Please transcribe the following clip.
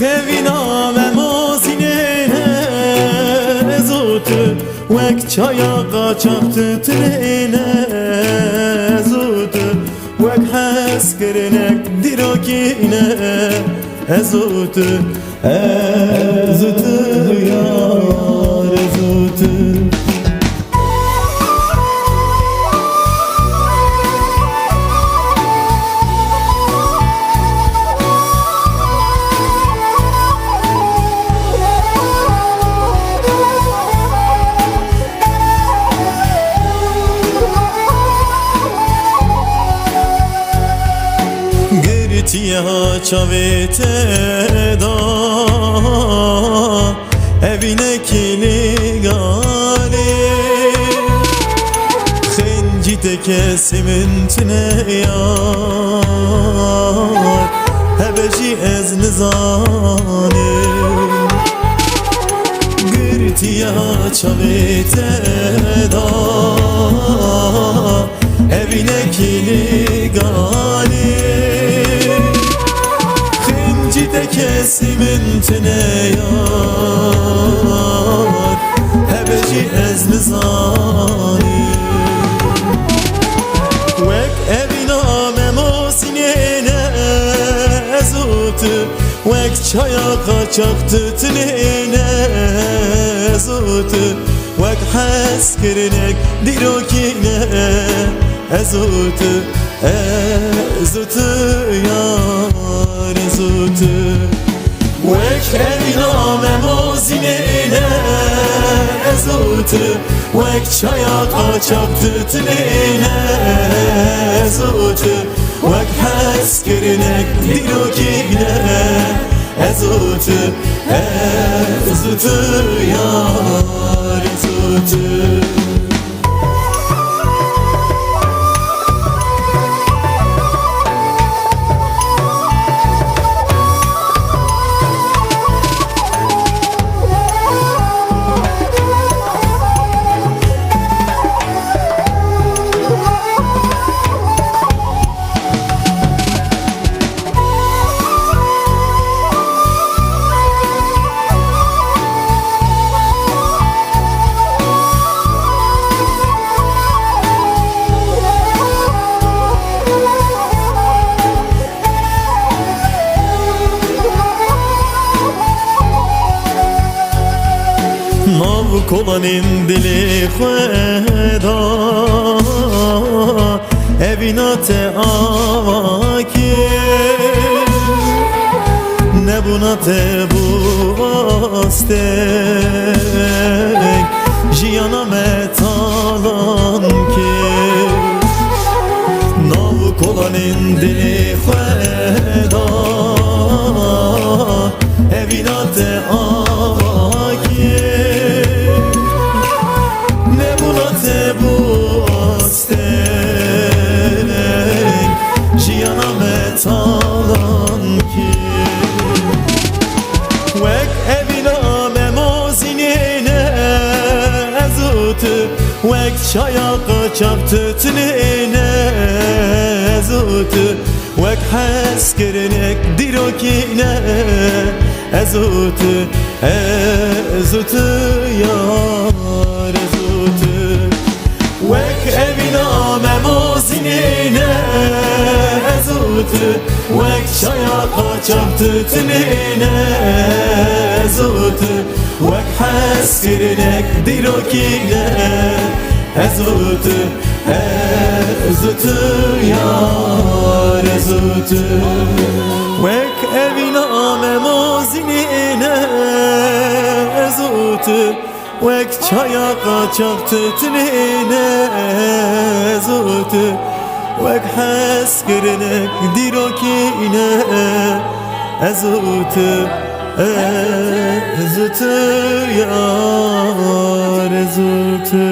evina ve mozine zutu Vek çaya kaçaktı trene zutu Vek heskirinek dirokine zutu zutu yar zutu Tiya çavete da evine kili gali Xenci de kesimin tine yar Hebeji ez nizani Girtiya çavete da evine kili gali de kesimin tine yar Hebeci ez nizani Vek evina memosinine ezutu Vek çaya kaçaktı tinine ezutu Vek heskirinek dirokine ezutu ezutu yar ezutu Vek evina memozinine ezutu Vek çaya kaçaktı tinine ezutu Vek heskirinek dirokine ezutu ezutu yar ezutu Kolanin dili xweda evina te avaki nebuna te bu astek jiyana metalan ki nav kolanin dili xweda evina te avaki Jiyana metalan ki Vek evina memozinine ezutu Vek çaya kaçaktı tinine ezutu Vek heskirinek dirokine ezutu ezutu yar ezutu Vek evina memozinine ezutu Vek çaya kaçaktı tinine ezutu Vek heskirinek dirokine ezutu ezutu yar ezutu Vek evina memozinine ezutu Vek çaya kaçaktı tinine ezutu Vek heskirinek dirokine ezutu ezutu yar ezutu